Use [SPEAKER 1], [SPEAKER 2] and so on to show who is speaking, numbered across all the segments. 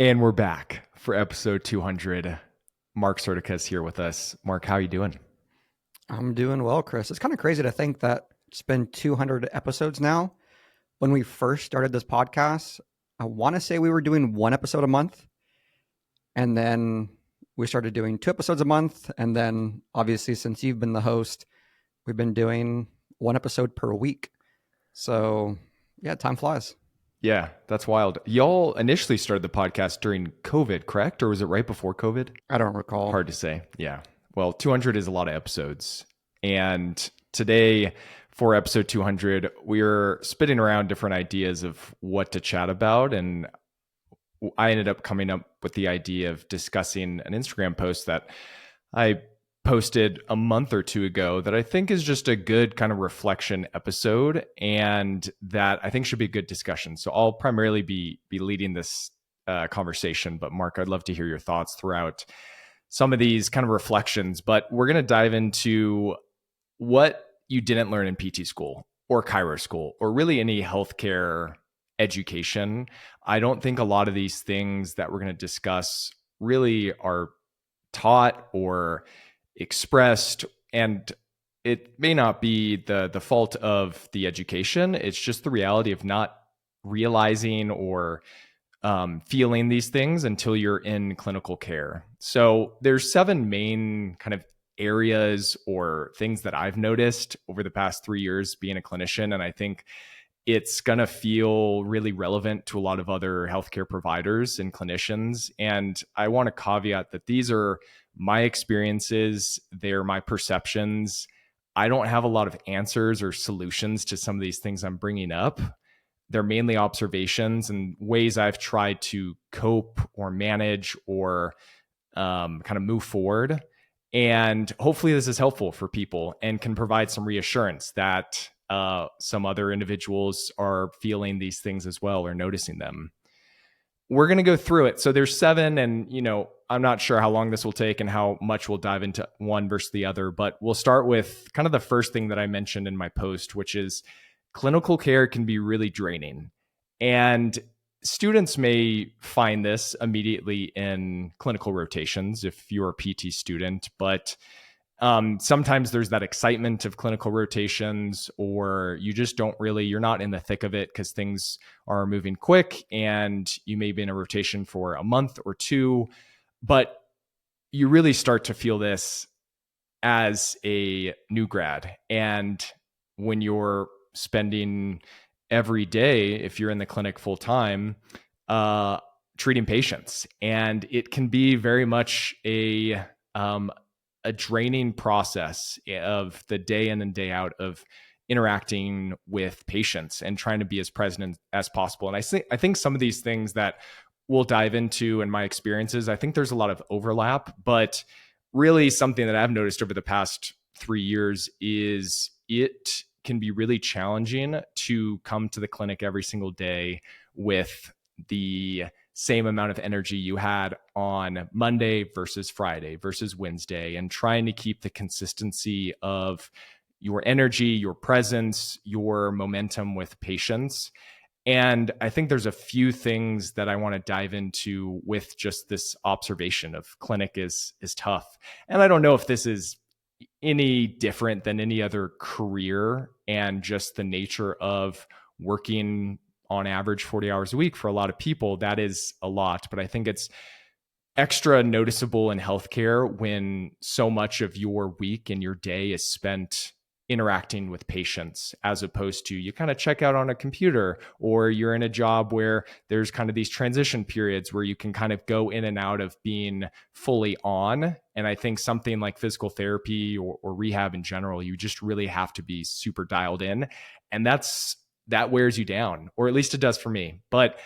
[SPEAKER 1] And we're back for episode 200. Marc Surdyka is here with us. Marc, how are you doing?
[SPEAKER 2] I'm doing well, Chris. It's kind of crazy to think that it's been 200 episodes now. When we first started this podcast, I want to say we were doing one episode a month. And then we started doing two episodes a month. And then, obviously, since you've been the host, we've been doing one episode per week. So, yeah, time flies.
[SPEAKER 1] Yeah, that's wild. Y'all initially started the podcast during COVID, correct? Or was it right before COVID?
[SPEAKER 2] I don't recall.
[SPEAKER 1] Hard to say. Yeah. Well, 200 is a lot of episodes. And today, for episode 200, we're spitting around different ideas of what to chat about. And I ended up coming up with the idea of discussing an Instagram post that I posted a month or two ago that I think is just a good kind of reflection episode and that I think should be a good discussion. So I'll primarily be leading this conversation, but Marc, I'd love to hear your thoughts throughout some of these kind of reflections. But we're going to dive into what you didn't learn in PT school or Chiro school or really any healthcare education. I don't think a lot of these things that we're going to discuss really are taught or expressed, and it may not be the fault of the education. It's just the reality of not realizing or feeling these things until you're in clinical care. So there's 7 main kind of areas or things that I've noticed over the past 3 years being a clinician, and I think it's going to feel really relevant to a lot of other healthcare providers and clinicians. And I want to caveat that these are my experiences, they're my perceptions. I don't have a lot of answers or solutions to some of these things I'm bringing up. They're mainly observations and ways I've tried to cope or manage or kind of move forward. And hopefully this is helpful for people and can provide some reassurance that some other individuals are feeling these things as well or noticing them. We're going to go through it. So there's 7, and I'm not sure how long this will take and how much we'll dive into one versus the other, but we'll start with kind of the first thing that I mentioned in my post, which is clinical care can be really draining. And students may find this immediately in clinical rotations if you're a PT student, but sometimes there's that excitement of clinical rotations, or you just you're not in the thick of it because things are moving quick and you may be in a rotation for a month or two, but you really start to feel this as a new grad. And when you're spending every day, if you're in the clinic full time, treating patients, and it can be very much a draining process of the day in and day out of interacting with patients and trying to be as present as possible. And I think some of these things that we'll dive into in my experiences, I think there's a lot of overlap, but really something that I've noticed over the past 3 years is it can be really challenging to come to the clinic every single day with the same amount of energy you had on Monday versus Friday versus Wednesday, and trying to keep the consistency of your energy, your presence, your momentum with patients. And I think there's a few things that I want to dive into with just this observation of clinic is tough. And I don't know if this is any different than any other career and just the nature of working on average 40 hours a week for a lot of people. That is a lot, but I think it's extra noticeable in healthcare when so much of your week and your day is spent interacting with patients, as opposed to you kind of check out on a computer, or you're in a job where there's kind of these transition periods where you can kind of go in and out of being fully on. And I think something like physical therapy or rehab in general, you just really have to be super dialed in. And that wears you down, or at least it does for me. But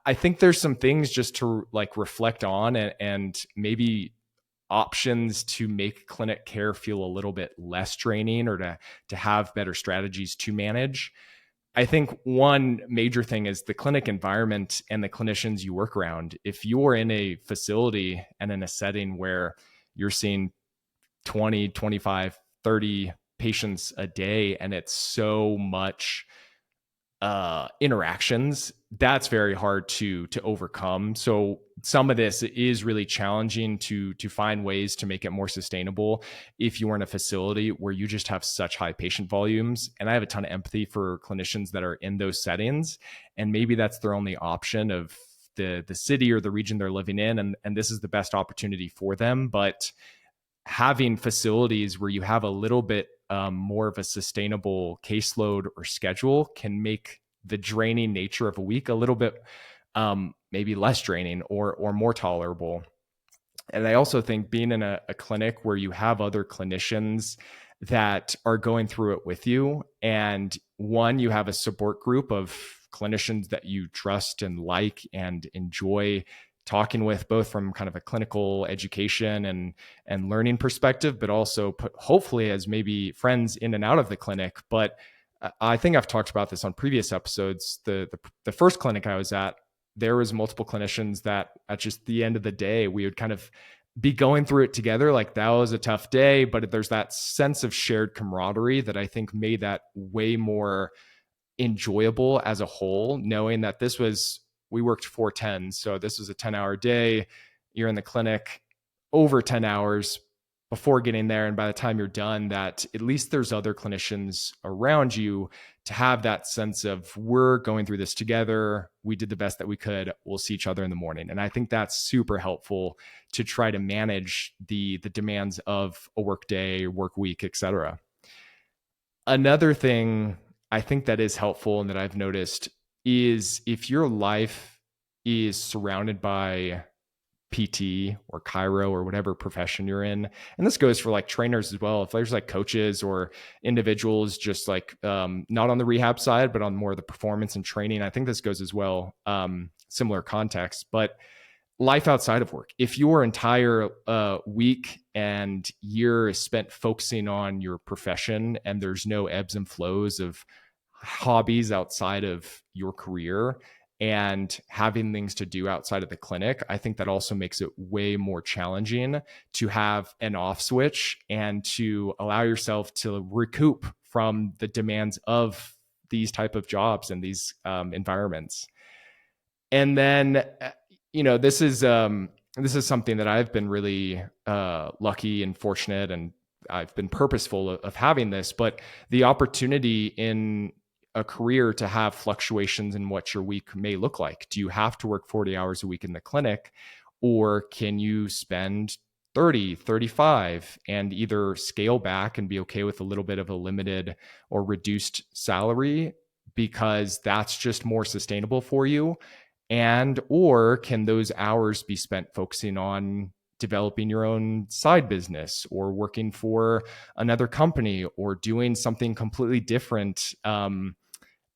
[SPEAKER 1] I think there's some things just to like reflect on, and maybe options to make clinic care feel a little bit less draining, or to have better strategies to manage. I think one major thing is the clinic environment and the clinicians you work around. If you're in a facility and in a setting where you're seeing 20, 25, 30 patients a day, and it's so much interactions, that's very hard to overcome. So some of this is really challenging to find ways to make it more sustainable if you are in a facility where you just have such high patient volumes. And I have a ton of empathy for clinicians that are in those settings, and maybe that's their only option of the city or the region they're living in, and this is the best opportunity for them. But having facilities where you have a little bit more of a sustainable caseload or schedule can make the draining nature of a week a little bit maybe less draining or more tolerable. And I also think being in a clinic where you have other clinicians that are going through it with you, and one, you have a support group of clinicians that you trust and like and enjoy talking with, both from kind of a clinical education and learning perspective, but also hopefully as maybe friends in and out of the clinic. But I think I've talked about this on previous episodes. The first clinic I was at, there was multiple clinicians that at just the end of the day, we would kind of be going through it together. Like, that was a tough day, but there's that sense of shared camaraderie that I think made that way more enjoyable as a whole, knowing that we worked 4 10s. So this was a 10-hour day. You're in the clinic over 10 hours before getting there. And by the time you're done, that at least there's other clinicians around you to have that sense of, we're going through this together. We did the best that we could. We'll see each other in the morning. And I think that's super helpful to try to manage the demands of a work day, work week, etc. Another thing I think that is helpful and that I've noticed is if your life is surrounded by PT or chiro or whatever profession you're in, and this goes for like trainers as well, if there's like coaches or individuals just like not on the rehab side but on more of the performance and training, I think this goes as well, similar context. But life outside of work, if your entire week and year is spent focusing on your profession and there's no ebbs and flows of hobbies outside of your career and having things to do outside of the clinic, I think that also makes it way more challenging to have an off switch and to allow yourself to recoup from the demands of these type of jobs and these environments. And then, this is something that I've been really lucky and fortunate, and I've been purposeful of having this, but the opportunity in a career to have fluctuations in what your week may look like. Do you have to work 40 hours a week in the clinic, or can you spend 30, 35 and either scale back and be okay with a little bit of a limited or reduced salary because that's just more sustainable for you? And or can those hours be spent focusing on developing your own side business or working for another company or doing something completely different?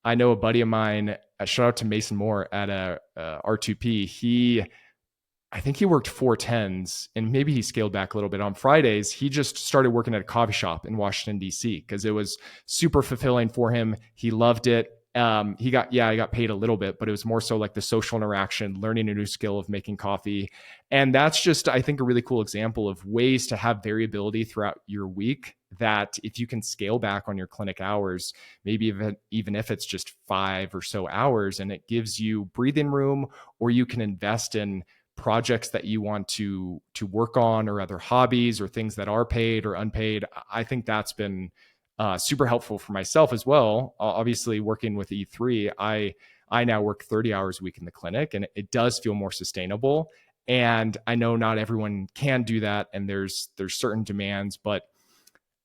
[SPEAKER 1] I know a buddy of mine, shout out to Mason Moore at R2P. I think he worked 4 10s and maybe he scaled back a little bit. On Fridays, he just started working at a coffee shop in Washington, D.C. because it was super fulfilling for him. He loved it. He got paid a little bit, but it was more so like the social interaction, learning a new skill of making coffee. And that's just, I think, a really cool example of ways to have variability throughout your week, that if you can scale back on your clinic hours, maybe even if it's just 5 or so hours, and it gives you breathing room, or you can invest in projects that you want to work on, or other hobbies or things that are paid or unpaid. I think that's been super helpful for myself as well. Obviously, working with E3, I now work 30 hours a week in the clinic, and it does feel more sustainable. And I know not everyone can do that, and there's certain demands, but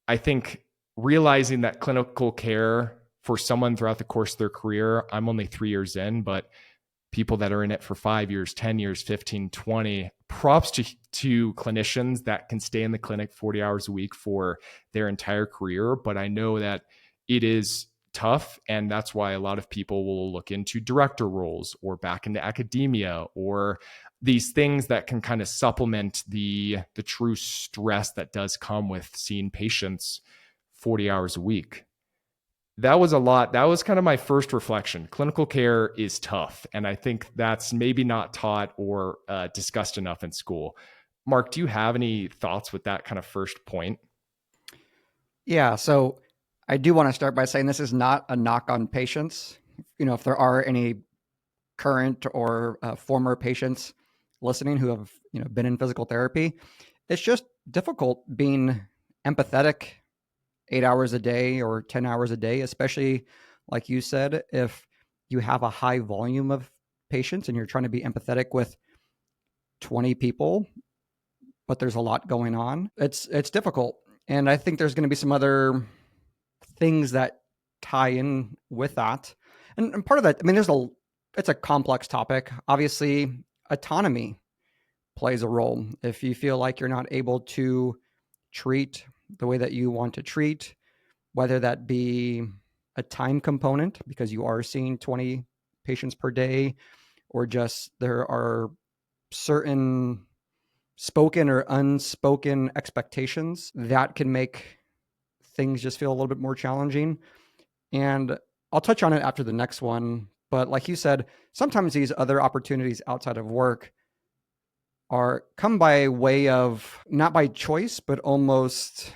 [SPEAKER 1] I think realizing that clinical care for someone throughout the course of their career, I'm only 3 years in, but people that are in it for 5 years, 10 years, 15, 20, props to clinicians that can stay in the clinic 40 hours a week for their entire career. But I know that it is tough, and that's why a lot of people will look into director roles or back into academia, or these things that can kind of supplement the true stress that does come with seeing patients 40 hours a week. That was a lot. That was kind of my first reflection. Clinical care is tough, and I think that's maybe not taught or discussed enough in school. Mark, do you have any thoughts with that kind of first point?
[SPEAKER 2] Yeah, so I do want to start by saying this is not a knock on patients. If there are any current or former patients listening who have been in physical therapy. It's just difficult being empathetic 8 hours a day or 10 hours a day, especially like you said, if you have a high volume of patients and you're trying to be empathetic with 20 people, but there's a lot going on. It's difficult. And I think there's going to be some other things that tie in with that. And part of that, I mean, it's a complex topic. Obviously, autonomy plays a role. If you feel like you're not able to treat the way that you want to treat, whether that be a time component because you are seeing 20 patients per day, or just there are certain spoken or unspoken expectations that can make things just feel a little bit more challenging. And I'll touch on it after the next one. But like you said, sometimes these other opportunities outside of work are come by way of not by choice, but almost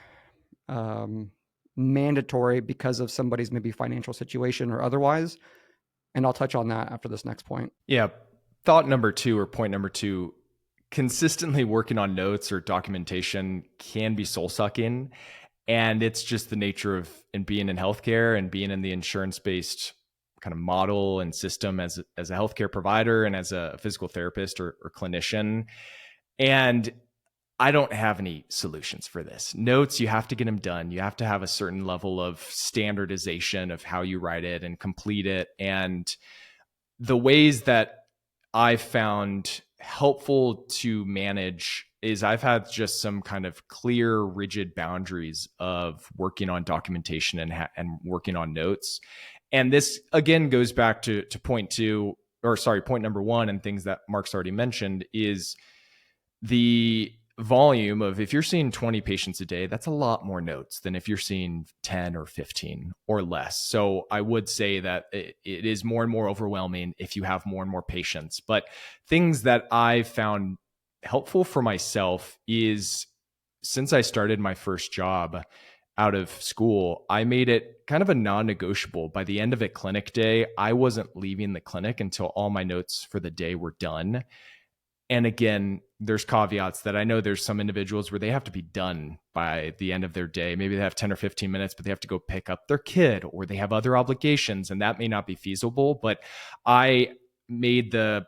[SPEAKER 2] mandatory because of somebody's maybe financial situation or otherwise. And I'll touch on that after this next point.
[SPEAKER 1] Yeah. Thought number two, or point number two, consistently working on notes or documentation can be soul sucking. And it's just the nature of and being in healthcare and being in the insurance based kind of model and system as a healthcare provider and as a physical therapist or clinician. And I don't have any solutions for this. Notes, you have to get them done. You have to have a certain level of standardization of how you write it and complete it. And the ways that I've found helpful to manage is I've had just some kind of clear, rigid boundaries of working on documentation and working on notes. And this again goes back to point number one, and things that Marc's already mentioned is the volume of, if you're seeing 20 patients a day, that's a lot more notes than if you're seeing 10 or 15 or less. So I would say that it is more and more overwhelming if you have more and more patients. But things that I found helpful for myself is, since I started my first job out of school, I made it kind of a non-negotiable. By the end of a clinic day, I wasn't leaving the clinic until all my notes for the day were done. And again, there's caveats that I know there's some individuals where they have to be done by the end of their day. Maybe they have 10 or 15 minutes, but they have to go pick up their kid or they have other obligations, and that may not be feasible. But I made the,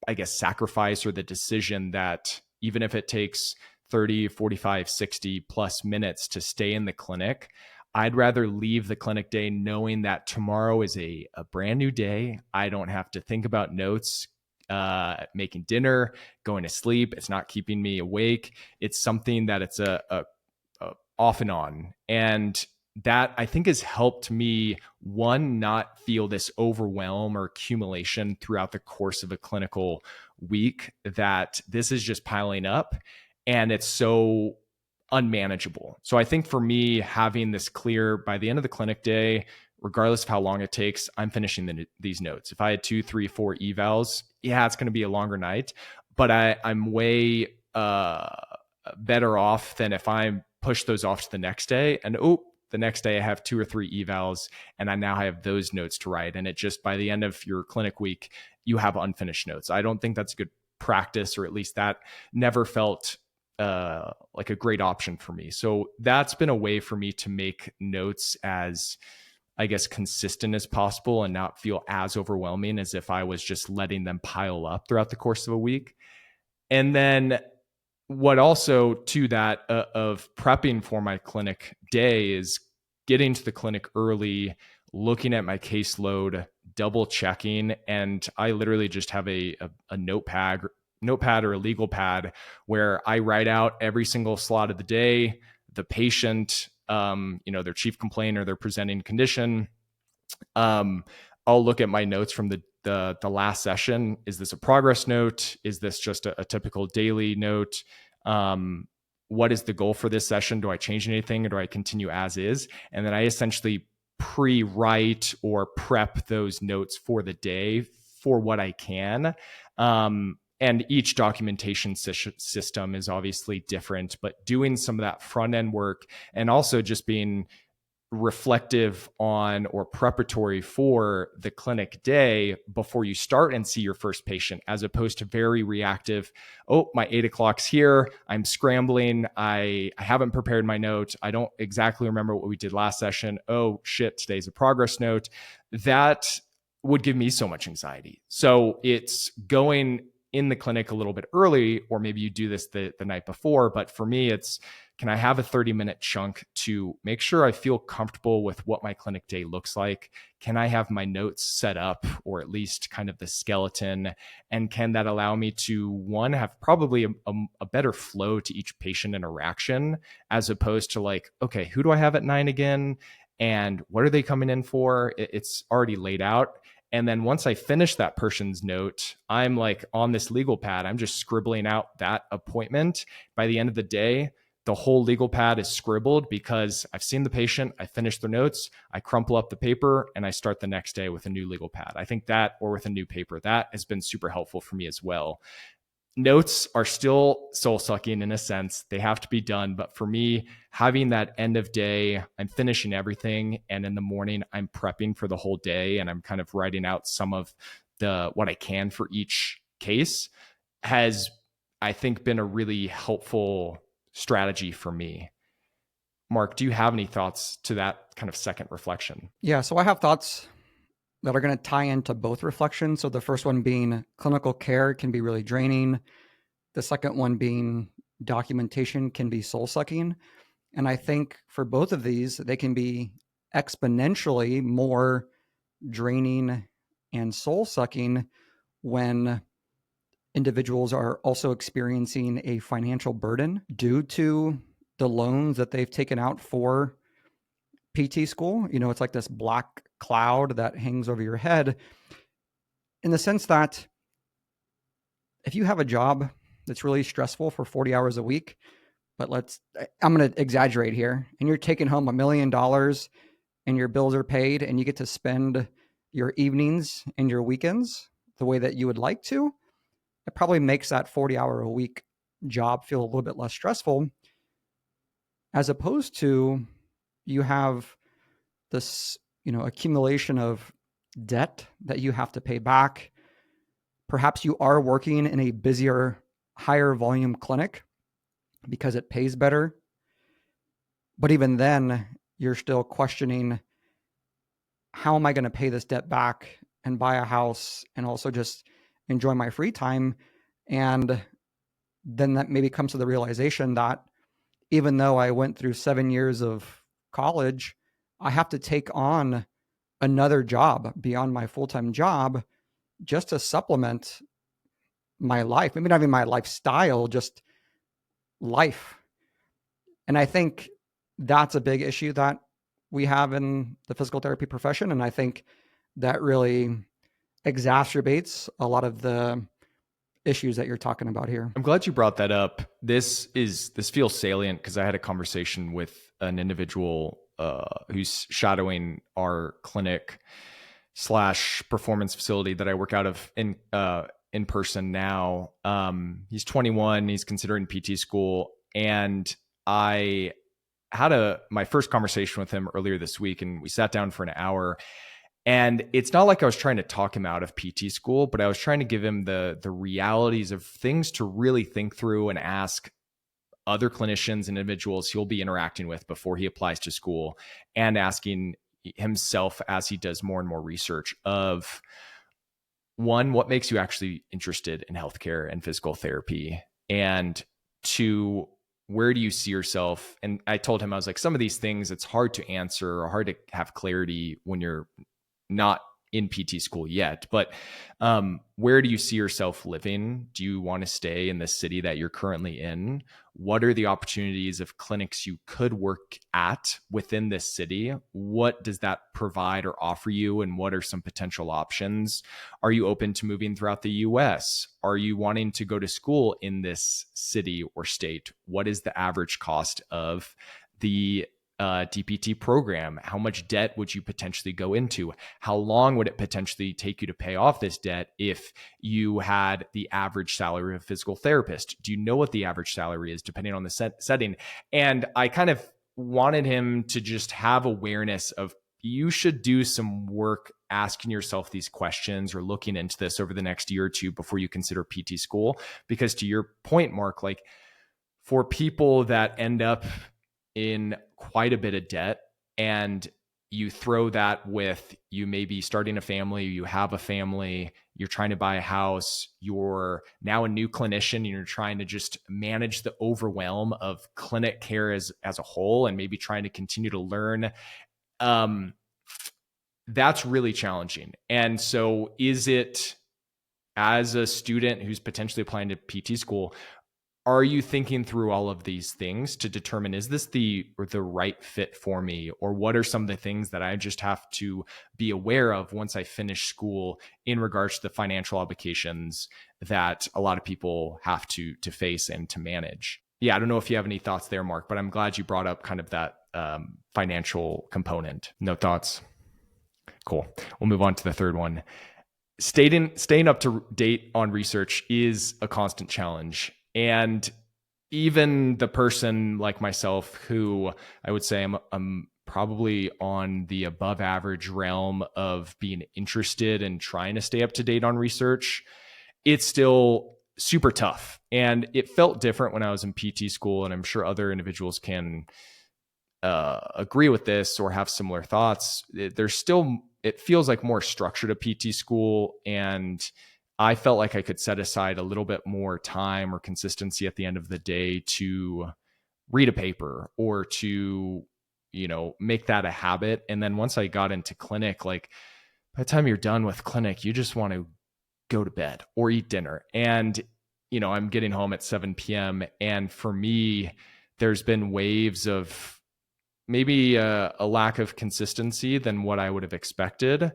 [SPEAKER 1] I guess, sacrifice or the decision that even if it takes 30, 45, 60 plus minutes to stay in the clinic, I'd rather leave the clinic day knowing that tomorrow is a brand new day. I don't have to think about notes, making dinner, going to sleep. It's not keeping me awake. It's something that it's a off and on. And that I think has helped me, one, not feel this overwhelm or accumulation throughout the course of a clinical week, that this is just piling up and it's so unmanageable. So I think for me, having this clear by the end of the clinic day, regardless of how long it takes, I'm finishing these notes. If I had 2, 3, 4 evals, yeah, it's going to be a longer night, but I'm way better off than if I push those off to the next day. And the next day I have 2 or 3 evals and I now have those notes to write. And it just, by the end of your clinic week, you have unfinished notes. I don't think that's a good practice, or at least that never felt like a great option for me. So that's been a way for me to make notes as, I guess, consistent as possible and not feel as overwhelming as if I was just letting them pile up throughout the course of a week. And then what also to that of prepping for my clinic day is getting to the clinic early, looking at my caseload, double checking. And I literally just have a notepad or a legal pad where I write out every single slot of the day, the patient, their chief complaint or their presenting condition. I'll look at my notes from the last session. Is this a progress note? Is this just a typical daily note? What is the goal for this session? Do I change anything or do I continue as is? And then I essentially pre-write or prep those notes for the day for what I can. And each documentation system is obviously different, but doing some of that front end work and also just being reflective on or preparatory for the clinic day before you start and see your first patient, as opposed to very reactive. Oh, my 8 o'clock's here. I'm scrambling. I haven't prepared my note. I don't exactly remember what we did last session. Oh shit, today's a progress note. That would give me so much anxiety. So it's going in the clinic a little bit early, or maybe you do this the night before. But for me, it's, can I have a 30-minute chunk to make sure I feel comfortable with what my clinic day looks like? Can I have my notes set up, or at least kind of the skeleton? And can that allow me to, one, have probably a better flow to each patient interaction, as opposed to like, okay, who do I have at 9 again? And what are they coming in for? It's already laid out. And then once I finish that person's note, I'm like on this legal pad, I'm just scribbling out that appointment. By the end of the day, the whole legal pad is scribbled because I've seen the patient, I finished their notes, I crumple up the paper, and I start the next day with a new legal pad. I think that, or with a new paper, that has been super helpful for me as well. Notes are still soul sucking in a sense. They have to be done. But for me, having that end of day, I'm finishing everything. And in the morning, I'm prepping for the whole day. And I'm kind of writing out some of what I can for each case, has, I think, been a really helpful strategy for me. Mark, do you have any thoughts to that kind of second reflection?
[SPEAKER 2] Yeah, so I have thoughts that are going to tie into both reflections. So the first one being clinical care can be really draining. The second one being documentation can be soul sucking. And I think for both of these, they can be exponentially more draining and soul sucking when individuals are also experiencing a financial burden due to the loans that they've taken out for PT school. You know, it's like this black cloud that hangs over your head, in the sense that if you have a job that's really stressful for 40 hours a week, but I'm going to exaggerate here, and you're taking home $1 million and your bills are paid and you get to spend your evenings and your weekends the way that you would like to, it probably makes that 40-hour-a-week job feel a little bit less stressful, as opposed to you have this, accumulation of debt that you have to pay back. Perhaps you are working in a busier, higher volume clinic because it pays better. But even then, you're still questioning, how am I going to pay this debt back and buy a house and also just enjoy my free time? And then that maybe comes to the realization that even though I went through 7 years of college, I have to take on another job beyond my full-time job just to supplement my life. Maybe not even my lifestyle, just life. And I think that's a big issue that we have in the physical therapy profession. And I think that really exacerbates a lot of the issues that you're talking about here.
[SPEAKER 1] I'm glad you brought that up. This feels salient because I had a conversation with an individual who's shadowing our clinic / performance facility that I work out of in person now. He's 21. He's considering PT school, and I had my first conversation with him earlier this week, and we sat down for an hour. And it's not like I was trying to talk him out of PT school, but I was trying to give him the realities of things to really think through and ask other clinicians and individuals he'll be interacting with before he applies to school, and asking himself as he does more and more research of, one, what makes you actually interested in healthcare and physical therapy? And two, where do you see yourself? And I told him, I was like, some of these things, it's hard to answer or hard to have clarity when you're not in PT school yet, but where do you see yourself living? Do you want to stay in the city that you're currently in? What are the opportunities of clinics you could work at within this city? What does that provide or offer you? And what are some potential options? Are you open to moving throughout the US? Are you wanting to go to school in this city or state? What is the average cost of the DPT program? How much debt would you potentially go into? How long would it potentially take you to pay off this debt if you had the average salary of a physical therapist? Do you know what the average salary is depending on the setting? And I kind of wanted him to just have awareness of, you should do some work asking yourself these questions or looking into this over the next year or two before you consider PT school. Because to your point, Mark, like for people that end up in quite a bit of debt, and you throw that with, you may be starting a family, you have a family, you're trying to buy a house, you're now a new clinician, and you're trying to just manage the overwhelm of clinic care as a whole, and maybe trying to continue to learn. That's really challenging. And so is it, as a student who's potentially applying to PT school, are you thinking through all of these things to determine, is this the right fit for me? Or what are some of the things that I just have to be aware of once I finish school in regards to the financial obligations that a lot of people have to face and to manage? Yeah, I don't know if you have any thoughts there, Mark, but I'm glad you brought up kind of that financial component. No thoughts? Cool. We'll move on to the third one. Staying up to date on research is a constant challenge. And even the person like myself, who I would say I'm probably on the above average realm of being interested in trying to stay up to date on research, it's still super tough. And it felt different when I was in PT school, and I'm sure other individuals can agree with this or have similar thoughts. It feels like more structured at PT school, and I felt like I could set aside a little bit more time or consistency at the end of the day to read a paper or to, make that a habit. And then once I got into clinic, like by the time you're done with clinic, you just want to go to bed or eat dinner. And, I'm getting home at 7 p.m. And for me, there's been waves of maybe a lack of consistency than what I would have expected.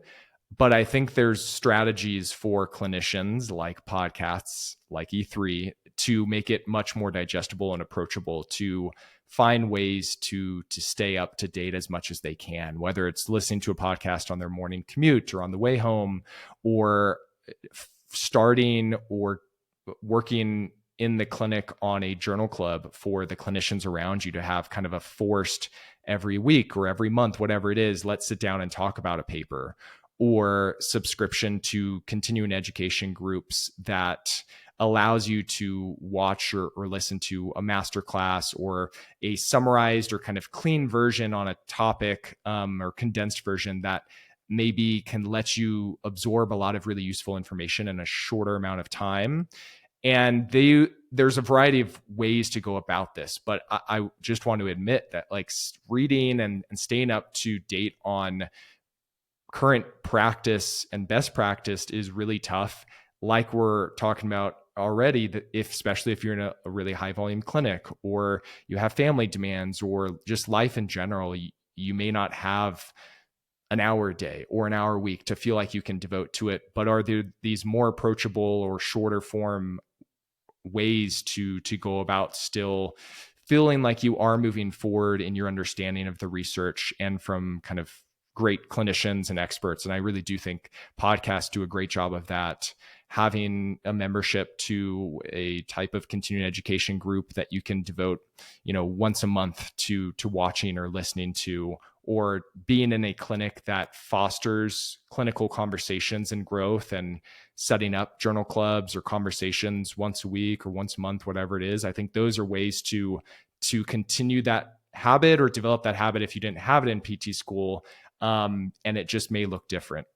[SPEAKER 1] But I think there's strategies for clinicians like podcasts, like E3, to make it much more digestible and approachable, to find ways to stay up to date as much as they can, whether it's listening to a podcast on their morning commute or on the way home, or starting or working in the clinic on a journal club for the clinicians around you, to have kind of a forced every week or every month, whatever it is, let's sit down and talk about a paper, or subscription to continuing education groups that allows you to watch or listen to a masterclass or a summarized or kind of clean version on a topic, or condensed version that maybe can let you absorb a lot of really useful information in a shorter amount of time. And there's a variety of ways to go about this, but I just want to admit that like reading and staying up to date on current practice and best practice is really tough. Like we're talking about already, that especially if you're in a really high volume clinic, or you have family demands, or just life in general, you may not have an hour a day or an hour a week to feel like you can devote to it. But are there these more approachable or shorter form ways to go about still feeling like you are moving forward in your understanding of the research, and from kind of great clinicians and experts? And I really do think podcasts do a great job of that. Having a membership to a type of continuing education group that you can devote, once a month to watching or listening to, or being in a clinic that fosters clinical conversations and growth, and setting up journal clubs or conversations once a week or once a month, whatever it is. I think those are ways to continue that habit, or develop that habit if you didn't have it in PT school. And it just may look different.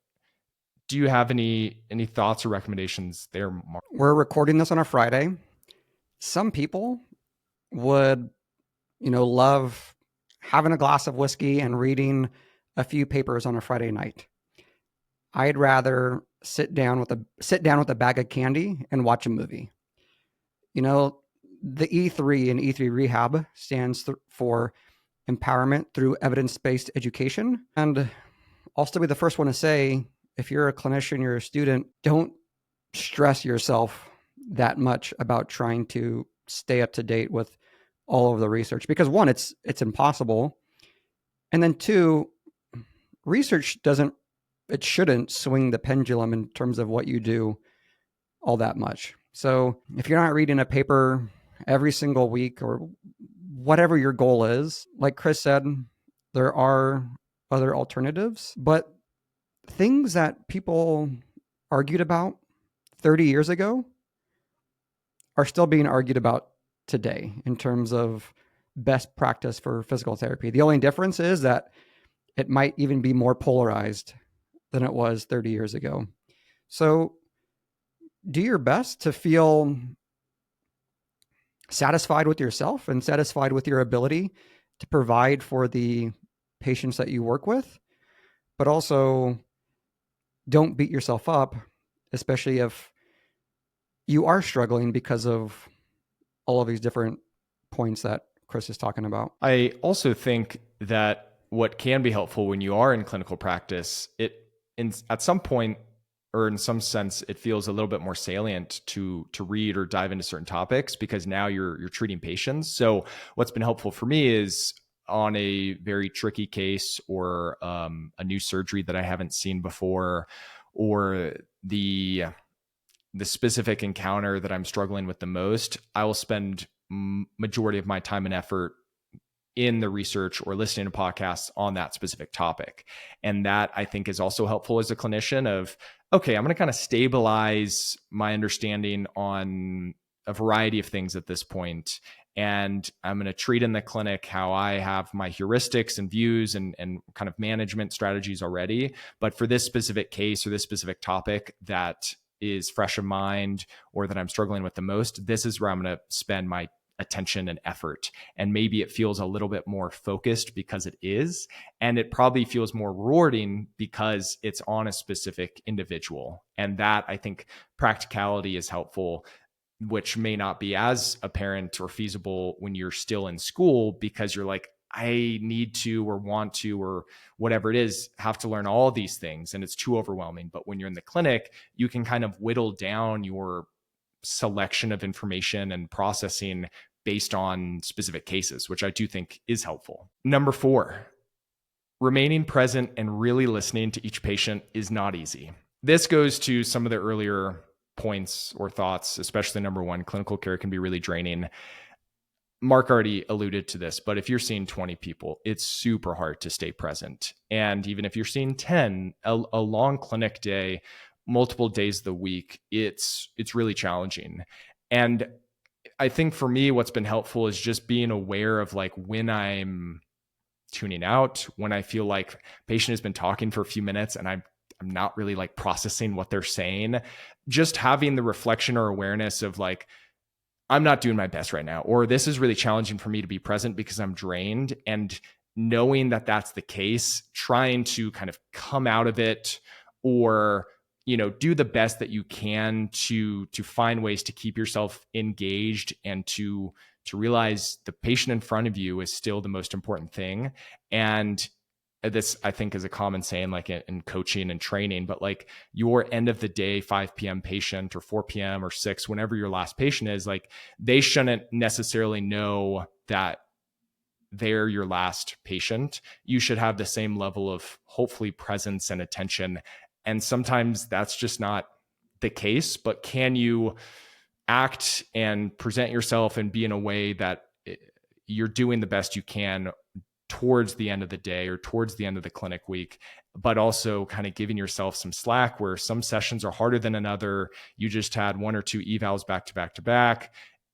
[SPEAKER 1] Do you have any thoughts or recommendations there, Mark?
[SPEAKER 2] We're recording this on a Friday. Some people would, love having a glass of whiskey and reading a few papers on a Friday night. I'd rather sit down with a bag of candy and watch a movie. The E3 and E3 Rehab stands for Empowerment Through Evidence-Based Education. And I'll still be the first one to say, if you're a clinician, you're a student, don't stress yourself that much about trying to stay up to date with all of the research, because one, it's impossible. And then two, research shouldn't swing the pendulum in terms of what you do all that much. So if you're not reading a paper every single week or whatever your goal is, like Chris said, there are other alternatives, but things that people argued about 30 years ago are still being argued about today in terms of best practice for physical therapy. The only difference is that it might even be more polarized than it was 30 years ago. So do your best to feel satisfied with yourself and satisfied with your ability to provide for the patients that you work with, but also don't beat yourself up, especially if you are struggling because of all of these different points that Chris is talking about.
[SPEAKER 1] I also think that what can be helpful when you are in clinical practice, at some point, or in some sense, it feels a little bit more salient to read or dive into certain topics because now you're treating patients. So what's been helpful for me is on a very tricky case or a new surgery that I haven't seen before, or the specific encounter that I'm struggling with the most, I will spend majority of my time and effort in the research or listening to podcasts on that specific topic. And that I think is also helpful as a clinician of, okay, I'm going to kind of stabilize my understanding on a variety of things at this point. And I'm going to treat in the clinic how I have my heuristics and views and kind of management strategies already. But for this specific case or this specific topic that is fresh in mind or that I'm struggling with the most, this is where I'm going to spend my attention and effort. And maybe it feels a little bit more focused because it is, and it probably feels more rewarding because it's on a specific individual. And that, I think, practicality is helpful, which may not be as apparent or feasible when you're still in school because you're like, I need to or want to or whatever it is, have to learn all these things and it's too overwhelming. But when you're in the clinic, you can kind of whittle down your selection of information and processing based on specific cases, which I do think is helpful. Number 4, remaining present and really listening to each patient is not easy. This goes to some of the earlier points or thoughts, especially number 1, clinical care can be really draining. Mark already alluded to this, but if you're seeing 20 people, it's super hard to stay present. And even if you're seeing 10, a long clinic day, multiple days of the week, it's really challenging. And I think for me, what's been helpful is just being aware of like when I'm tuning out, when I feel like patient has been talking for a few minutes and I'm not really like processing what they're saying, just having the reflection or awareness of like, I'm not doing my best right now, or this is really challenging for me to be present because I'm drained. And knowing that that's the case, trying to kind of come out of it or do the best that you can to find ways to keep yourself engaged and to realize the patient in front of you is still the most important thing. And this, I think, is a common saying like in coaching and training, but like your end of the day 5 p.m. patient or 4 p.m. or 6, whenever your last patient is, like they shouldn't necessarily know that they're your last patient. You should have the same level of hopefully presence and attention. And sometimes that's just not the case, but can you act and present yourself and be in a way that you're doing the best you can towards the end of the day or towards the end of the clinic week, but also kind of giving yourself some slack where some sessions are harder than another. You just had 1 or 2 evals back to back to back.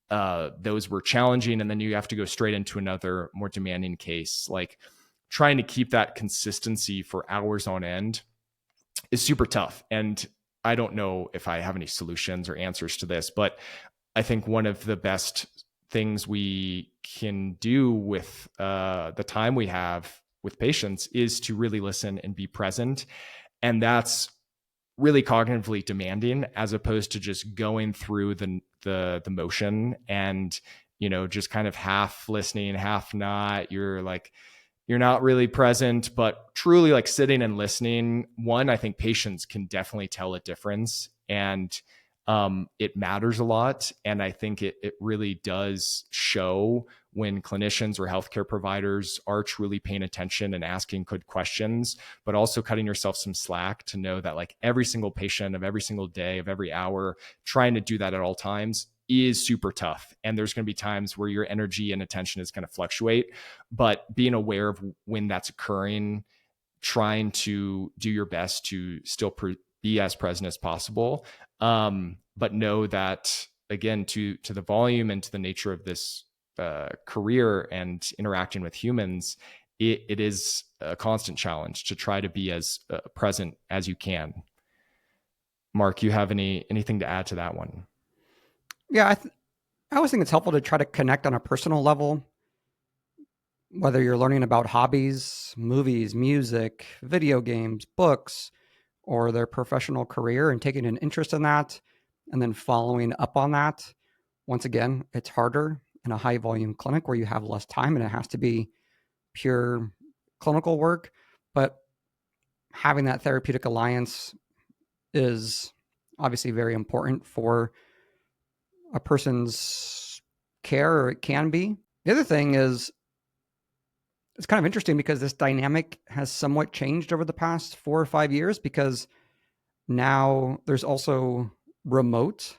[SPEAKER 1] Those were challenging. And then you have to go straight into another more demanding case. Like trying to keep that consistency for hours on end is super tough. And I don't know if I have any solutions or answers to this, but I think one of the best things we can do with the time we have with patients is to really listen and be present. And that's really cognitively demanding as opposed to just going through the motion and, just kind of half listening, half not. You're not really present, but truly like sitting and listening. One, I think patients can definitely tell a difference, and it matters a lot. And I think it really does show when clinicians or healthcare providers are truly paying attention and asking good questions, but also cutting yourself some slack to know that like every single patient of every single day of every hour, trying to do that at all times is super tough. And there's going to be times where your energy and attention is going to fluctuate, but being aware of when that's occurring, trying to do your best to still be as present as possible. But know that, again, to the volume and to the nature of this career and interacting with humans, it is a constant challenge to try to be as present as you can. Mark, you have anything to add to that one?
[SPEAKER 2] Yeah, I always think it's helpful to try to connect on a personal level, whether you're learning about hobbies, movies, music, video games, books, or their professional career and taking an interest in that and then following up on that. Once again, it's harder in a high volume clinic where you have less time and it has to be pure clinical work. But having that therapeutic alliance is obviously very important for a person's care, or it can be. The other thing is, it's kind of interesting because this dynamic has somewhat changed over the past 4 or 5 years, because now there's also remote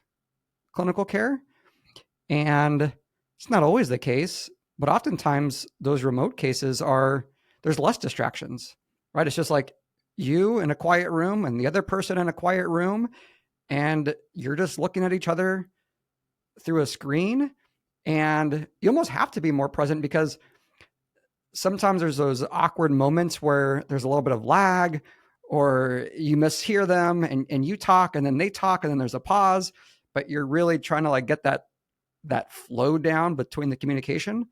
[SPEAKER 2] clinical care. And it's not always the case, but oftentimes those remote cases there's less distractions, right? It's just like you in a quiet room and the other person in a quiet room, and you're just looking at each other through a screen. And you almost have to be more present, because sometimes there's those awkward moments where there's a little bit of lag, or you mishear them and you talk and then they talk and then there's a pause, but you're really trying to like get that flow down between the communication.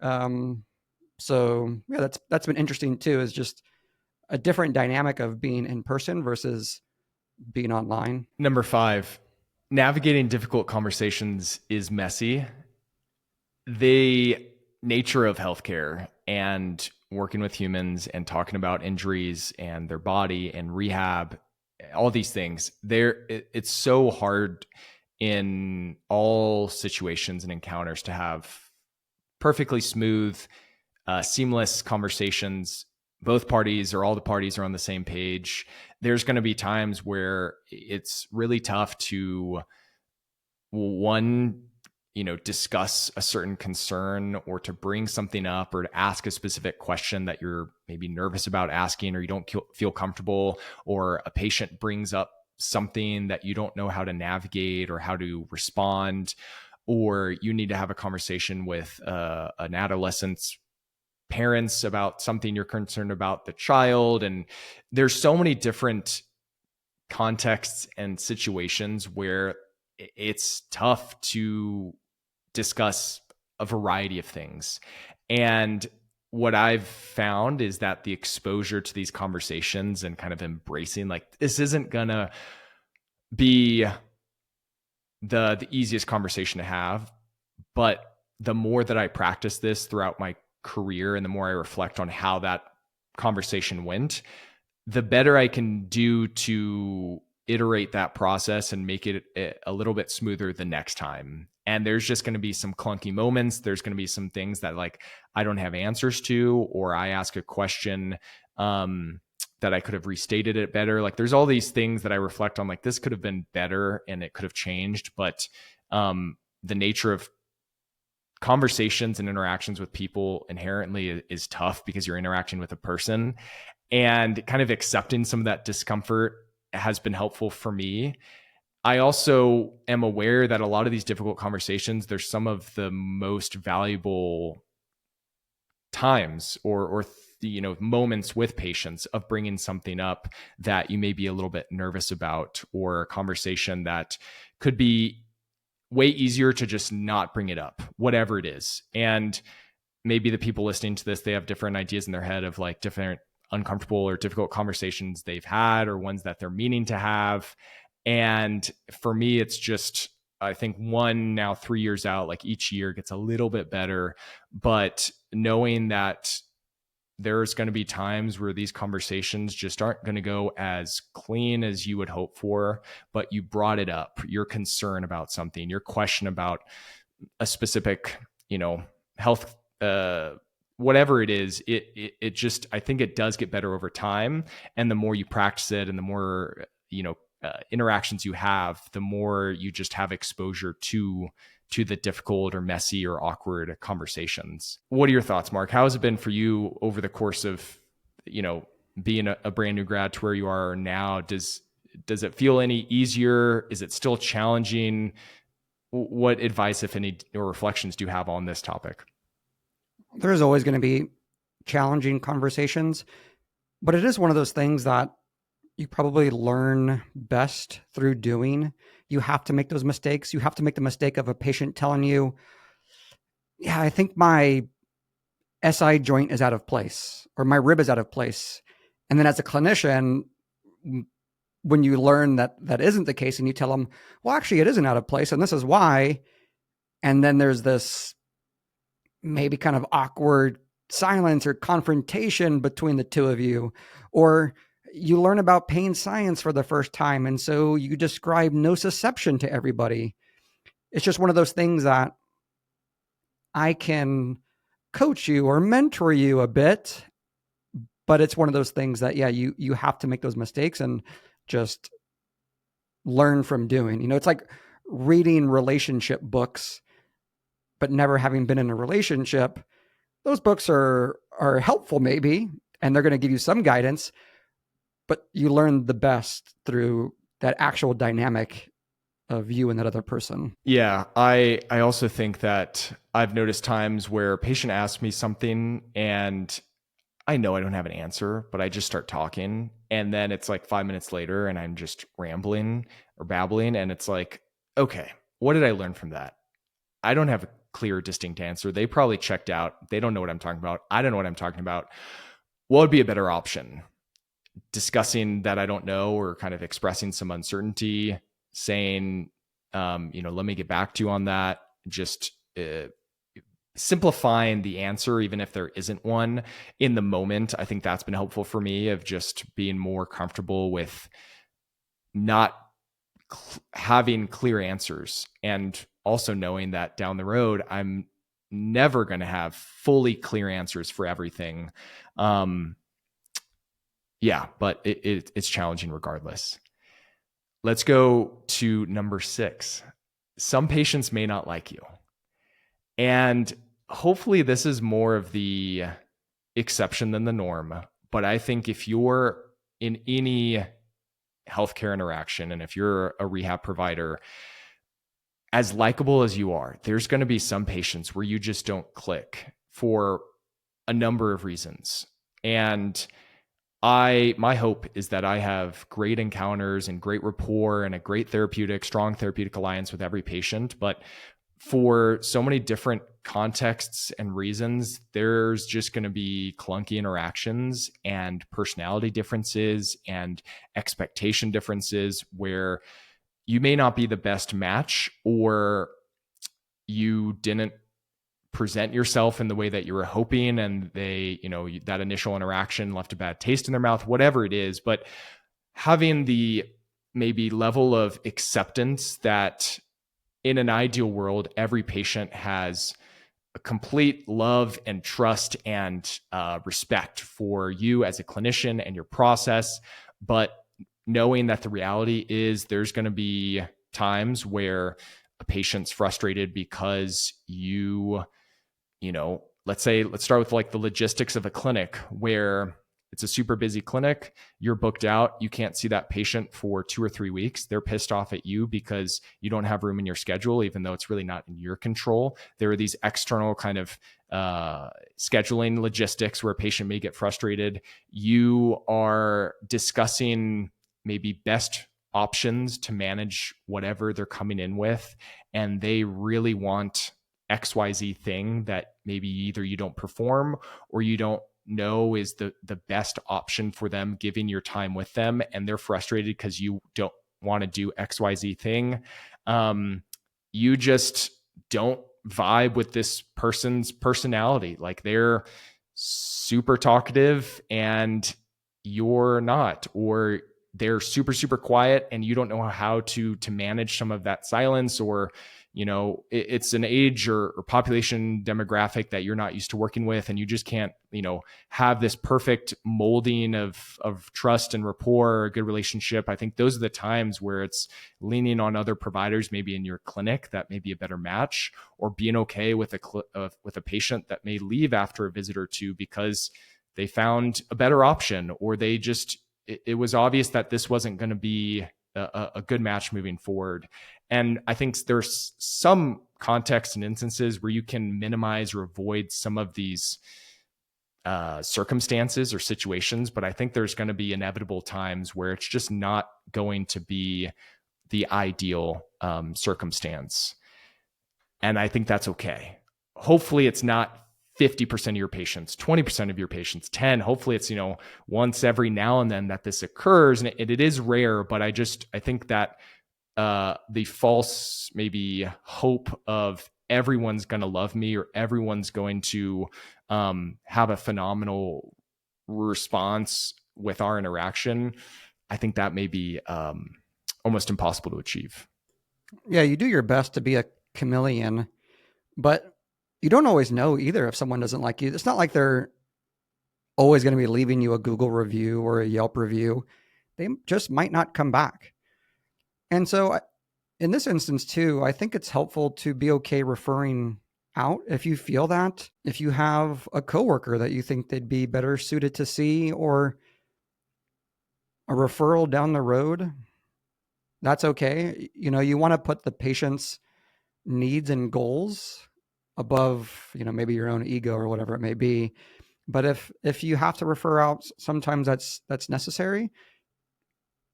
[SPEAKER 2] So yeah, that's been interesting too, is just a different dynamic of being in person versus being online.
[SPEAKER 1] Number 5, navigating difficult conversations is messy. The nature of healthcare and working with humans and talking about injuries and their body and rehab, all these things, it's so hard in all situations and encounters to have perfectly smooth, seamless conversations. Both parties or all the parties are on the same page. There's going to be times where it's really tough to, one, discuss a certain concern, or to bring something up, or to ask a specific question that you're maybe nervous about asking, or you don't feel comfortable, or a patient brings up something that you don't know how to navigate or how to respond, or you need to have a conversation with an adolescent's parents about something you're concerned about the child. And there's so many different contexts and situations where it's tough to discuss a variety of things. And what I've found is that the exposure to these conversations and kind of embracing, like, this isn't gonna be the easiest conversation to have, but the more that I practice this throughout my career and the more I reflect on how that conversation went, the better I can do to iterate that process and make it a little bit smoother the next time. And there's just going to be some clunky moments. There's going to be some things that, like, I don't have answers to, or I ask a question that I could have restated it better. Like, there's all these things that I reflect on, like, this could have been better and it could have changed. But the nature of conversations and interactions with people inherently is tough, because you're interacting with a person, and kind of accepting some of that discomfort has been helpful for me. I also am aware that a lot of these difficult conversations, there's some of the most valuable times or moments with patients of bringing something up that you may be a little bit nervous about, or a conversation that could be way easier to just not bring it up, whatever it is. And maybe the people listening to this, they have different ideas in their head of, like, different uncomfortable or difficult conversations they've had, or ones that they're meaning to have. And for me, it's just, I think, one, now 3 years out, like, each year gets a little bit better, but knowing that there's going to be times where these conversations just aren't going to go as clean as you would hope for, but you brought it up, your concern about something, your question about a specific, health, whatever it is, it just, I think it does get better over time. And the more you practice it, and the more, interactions you have, the more you just have exposure to the difficult or messy or awkward conversations. What are your thoughts, Mark? How has it been for you over the course of, being a brand new grad to where you are now? Does it feel any easier? Is it still challenging? What advice, if any, or reflections do you have on this topic?
[SPEAKER 2] There's always going to be challenging conversations, but it is one of those things that you probably learn best through doing. You have to make those mistakes. You have to make the mistake of a patient telling you, yeah, I think my SI joint is out of place or my rib is out of place. And then as a clinician, when you learn that that isn't the case and you tell them, well, actually it isn't out of place and this is why. And then there's this maybe kind of awkward silence or confrontation between the two of you, or you learn about pain science for the first time. And so you describe nociception to everybody. It's just one of those things that I can coach you or mentor you a bit, but it's one of those things that, yeah, you have to make those mistakes and just learn from doing. It's like reading relationship books, but never having been in a relationship. Those books are helpful maybe, and they're going to give you some guidance, but you learn the best through that actual dynamic of you and that other person.
[SPEAKER 1] Yeah, I also think that I've noticed times where a patient asks me something and I know I don't have an answer, but I just start talking. And then it's like 5 minutes later and I'm just rambling or babbling. And it's like, okay, what did I learn from that? I don't have a clear, distinct answer. They probably checked out. They don't know what I'm talking about. I don't know what I'm talking about. What would be a better option? Discussing that I don't know, or kind of expressing some uncertainty, saying, let me get back to you on that. Just simplifying the answer, even if there isn't one in the moment. I think that's been helpful for me, of just being more comfortable with not having clear answers, and also knowing that down the road, I'm never going to have fully clear answers for everything. Yeah, but it's challenging regardless. Let's go to number 6. Some patients may not like you. And hopefully this is more of the exception than the norm. But I think if you're in any healthcare interaction, and if you're a rehab provider, as likable as you are, there's going to be some patients where you just don't click for a number of reasons. And my hope is that I have great encounters and great rapport and a great strong therapeutic alliance with every patient. But for so many different contexts and reasons, there's just going to be clunky interactions and personality differences and expectation differences where you may not be the best match, or you didn't present yourself in the way that you were hoping, and they, that initial interaction left a bad taste in their mouth, whatever it is. But having the maybe level of acceptance that in an ideal world, every patient has a complete love and trust and respect for you as a clinician and your process. But knowing that the reality is there's going to be times where a patient's frustrated because let's start with like the logistics of a clinic where it's a super busy clinic. You're booked out. You can't see that patient for 2 or 3 weeks. They're pissed off at you because you don't have room in your schedule, even though it's really not in your control. There are these external kind of scheduling logistics where a patient may get frustrated. You are discussing maybe best options to manage whatever they're coming in with, and they really want XYZ thing that maybe either you don't perform or you don't know is the best option for them, giving your time with them, and they're frustrated because you don't want to do XYZ thing. You just don't vibe with this person's personality. Like, they're super talkative and you're not, or they're super, super quiet and you don't know how to manage some of that silence, or it's an age or population demographic that you're not used to working with, and you just can't, have this perfect molding of trust and rapport, a good relationship. I think those are the times where it's leaning on other providers, maybe in your clinic, that may be a better match, or being okay with a patient that may leave after a visit or two because they found a better option, or they just, it was obvious that this wasn't going to be a good match moving forward. And I think there's some contexts and instances where you can minimize or avoid some of these circumstances or situations, but I think there's going to be inevitable times where it's just not going to be the ideal circumstance. And I think that's okay. Hopefully it's not 50% of your patients, 20% of your patients, 10. Hopefully it's, once every now and then that this occurs, and it is rare, but I think that the false maybe hope of everyone's going to love me or everyone's going to have a phenomenal response with our interaction, I think that may be almost impossible to achieve.
[SPEAKER 2] Yeah, you do your best to be a chameleon, but you don't always know either if someone doesn't like you. It's not like they're always going to be leaving you a Google review or a Yelp review. They just might not come back. And so in this instance too, I think it's helpful to be okay referring out if you feel that. If you have a coworker that you think they'd be better suited to see, or a referral down the road, that's okay. You want to put the patient's needs and goals above, maybe your own ego or whatever it may be. But if you have to refer out, sometimes that's necessary,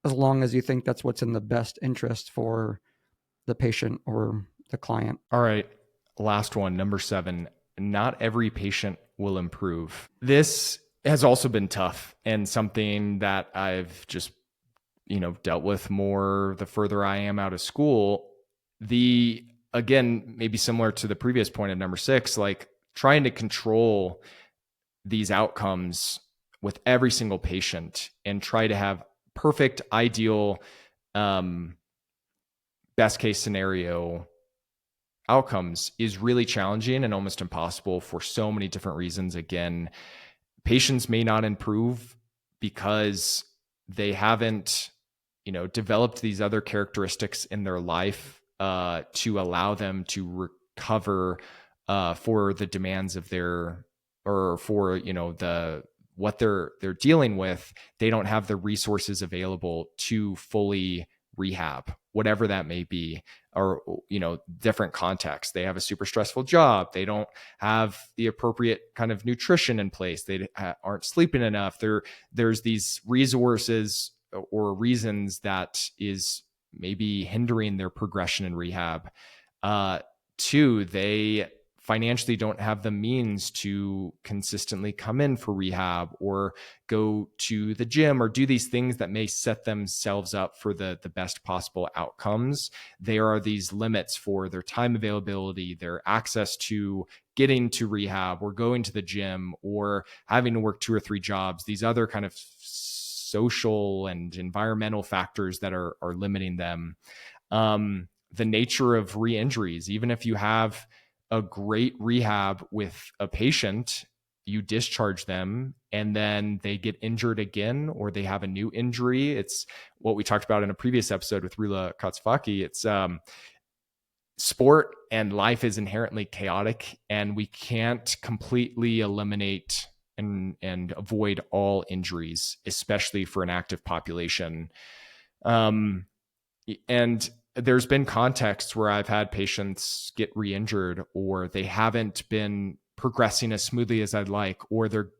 [SPEAKER 2] as long as you think that's what's in the best interest for the patient or the client.
[SPEAKER 1] All right. Last one, number 7. Not every patient will improve. This has also been tough, and something that I've just, dealt with more the further I am out of school. Again, maybe similar to the previous point of number 6, like trying to control these outcomes with every single patient and try to have perfect, ideal, best case scenario outcomes is really challenging and almost impossible for so many different reasons. Again, patients may not improve because they haven't, developed these other characteristics in their life to allow them to recover for the demands of their, or for, what they're dealing with. They don't have the resources available to fully rehab, whatever that may be, or, different contexts. They have a super stressful job. They don't have the appropriate kind of nutrition in place. They aren't sleeping enough. There's these resources or reasons that is maybe hindering their progression in rehab. 2, they financially don't have the means to consistently come in for rehab or go to the gym or do these things that may set themselves up for the best possible outcomes. There are these limits for their time availability, their access to getting to rehab or going to the gym or having to work 2 or 3 jobs, these other kind of social and environmental factors that are limiting them. The nature of re-injuries, even if you have a great rehab with a patient, you discharge them and then they get injured again, or they have a new injury. It's what we talked about in a previous episode with Rula Katsufaki. It's sport and life is inherently chaotic, and we can't completely eliminate and avoid all injuries, especially for an active population. And there's been contexts where I've had patients get re-injured, or they haven't been progressing as smoothly as I'd like, or they're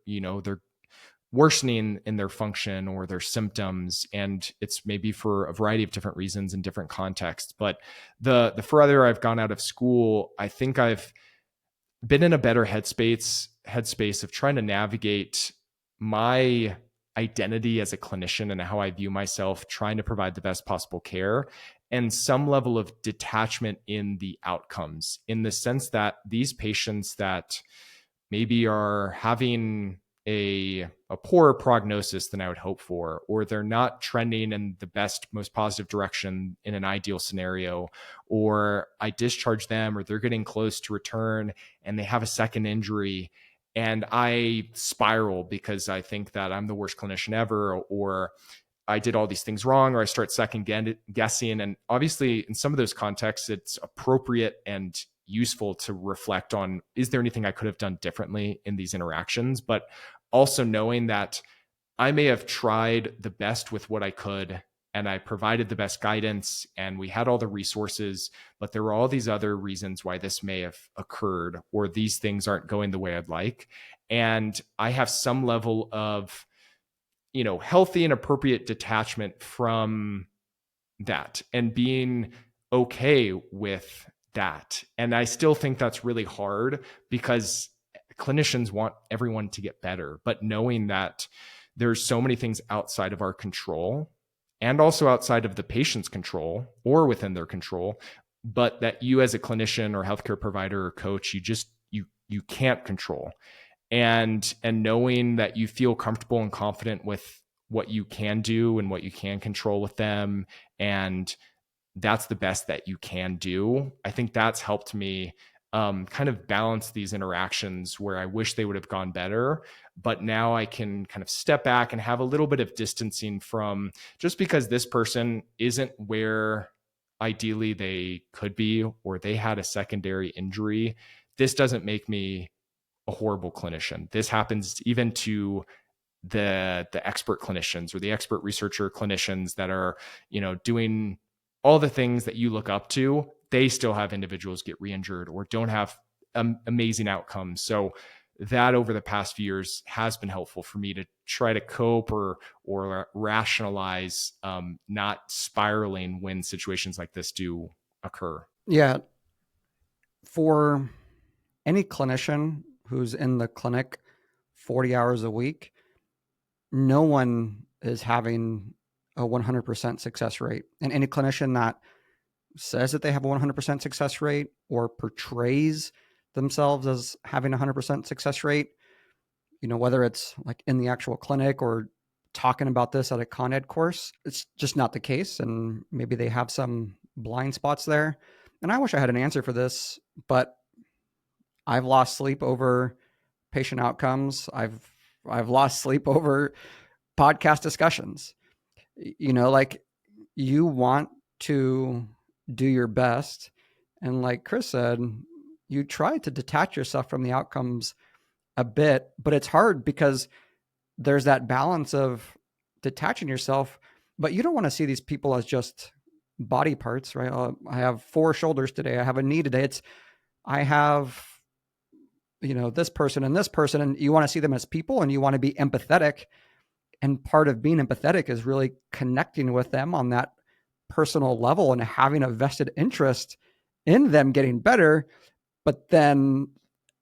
[SPEAKER 1] worsening in their function or their symptoms. And it's maybe for a variety of different reasons in different contexts. But the further I've gone out of school, I think I've been in a better headspace of trying to navigate my identity as a clinician and how I view myself, trying to provide the best possible care, and some level of detachment in the outcomes, in the sense that these patients that maybe are having a poorer prognosis than I would hope for, or they're not trending in the best, most positive direction in an ideal scenario, or I discharge them, or they're getting close to return and they have a second injury, and I spiral because I think that I'm the worst clinician ever, or I did all these things wrong, or I start second guessing. And obviously, in some of those contexts, it's appropriate and useful to reflect on, is there anything I could have done differently in these interactions? But also knowing that I may have tried the best with what I could, and I provided the best guidance, and we had all the resources, but there were all these other reasons why this may have occurred, or these things aren't going the way I'd like. And I have some level of, healthy and appropriate detachment from that and being okay with that. And I still think that's really hard because clinicians want everyone to get better, but knowing that there's so many things outside of our control and also outside of the patient's control or within their control, but that you as a clinician or healthcare provider or coach, you can't control. And knowing that you feel comfortable and confident with what you can do and what you can control with them, and that's the best that you can do. I think that's helped me kind of balance these interactions where I wish they would have gone better, but now I can kind of step back and have a little bit of distancing from, just because this person isn't where ideally they could be, or they had a secondary injury, this doesn't make me a horrible clinician. This happens even to the expert clinicians or the expert researcher clinicians that are, doing all the things that you look up to. They still have individuals get re-injured or don't have amazing outcomes. So that over the past few years has been helpful for me to try to cope or rationalize not spiraling when situations like this do occur.
[SPEAKER 2] Yeah. For any clinician who's in the clinic 40 hours a week, no one is having a 100% success rate. And any clinician that says that they have a 100% success rate or portrays themselves as having a 100% success rate, whether it's like in the actual clinic or talking about this at a Con Ed course, it's just not the case. And maybe they have some blind spots there. And I wish I had an answer for this, but I've lost sleep over patient outcomes. I've lost sleep over podcast discussions. Like, you want to do your best. And like Chris said, you try to detach yourself from the outcomes a bit, but it's hard because there's that balance of detaching yourself, but you don't want to see these people as just body parts, right? I have 4 shoulders today. I have a knee today. I have, this person, and you want to see them as people, and you want to be empathetic. And part of being empathetic is really connecting with them on that personal level and having a vested interest in them getting better. But then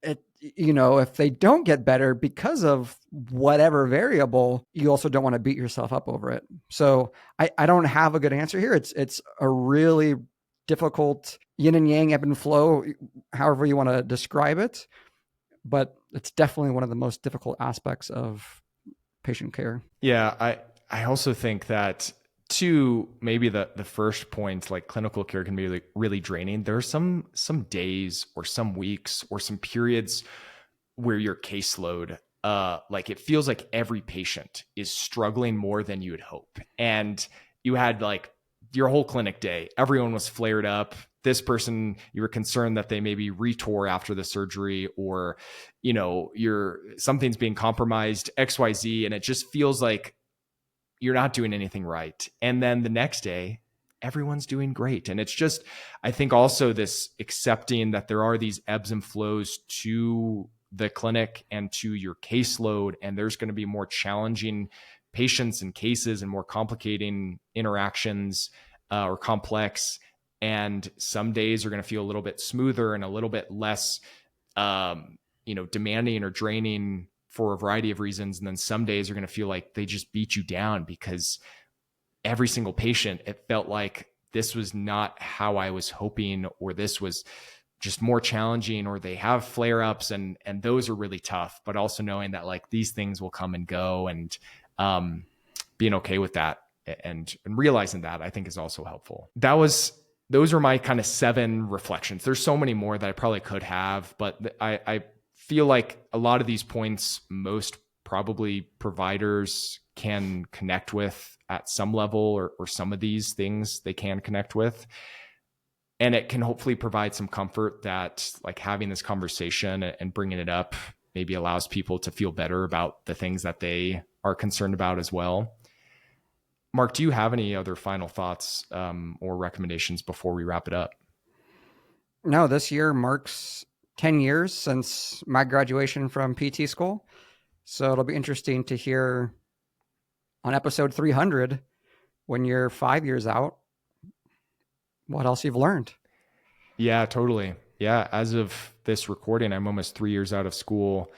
[SPEAKER 2] if they don't get better because of whatever variable, you also don't want to beat yourself up over it. So I don't have a good answer here. It's a really difficult yin and yang, ebb and flow, however you want to describe it. But it's definitely one of the most difficult aspects of patient care.
[SPEAKER 1] Yeah, I also think that to maybe the first point, like clinical care can be really, really draining. There are some days or some weeks or some periods where your caseload, like it feels like every patient is struggling more than you would hope. And you had like your whole clinic day, everyone was flared up. This person, you were concerned that they maybe retore after the surgery, or, something's being compromised, XYZ. And it just feels like you're not doing anything right. And then the next day, everyone's doing great. And it's just, I think also this accepting that there are these ebbs and flows to the clinic and to your caseload, and there's going to be more challenging patients and cases and more complicating interactions or complex. And some days are going to feel a little bit smoother and a little bit less, demanding or draining for a variety of reasons. And then some days are going to feel like they just beat you down because every single patient, it felt like this was not how I was hoping, or this was just more challenging, or they have flare-ups, and those are really tough. But also knowing that like these things will come and go, and being okay with that, and realizing that, I think, is also helpful. Those are my kind of 7 reflections. There's so many more that I probably could have, but I feel like a lot of these points, most probably providers can connect with at some level, or some of these things they can connect with. And it can hopefully provide some comfort that like having this conversation and bringing it up maybe allows people to feel better about the things that they are concerned about as well. Marc, do you have any other final thoughts or recommendations before we wrap it up?
[SPEAKER 2] No, this year marks 10 years since my graduation from PT school. So it'll be interesting to hear on episode 300, when you're 5 years out, what else you've learned.
[SPEAKER 1] Yeah, totally. Yeah. As of this recording, I'm almost 3 years out of school,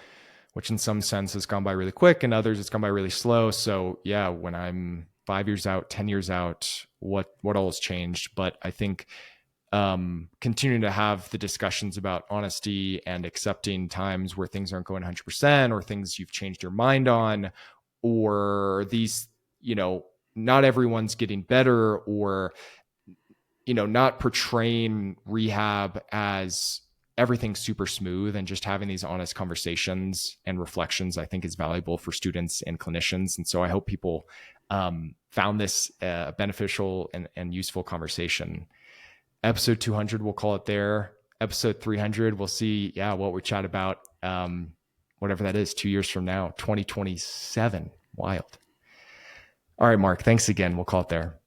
[SPEAKER 1] which in some sense has gone by really quick, and others it's gone by really slow. So yeah, when I'm 5 years out, 10 years out, what all has changed? But I think continuing to have the discussions about honesty and accepting times where things aren't going 100%, or things you've changed your mind on, or these, not everyone's getting better, or not portraying rehab as everything super smooth, and just having these honest conversations and reflections, I think, is valuable for students and clinicians. And so I hope people found this beneficial and useful conversation. Episode 200, we'll call it there. Episode 300, we'll see, what we chat about, whatever that is, 2 years from now, 2027. Wild. All right, Marc, thanks again. We'll call it there.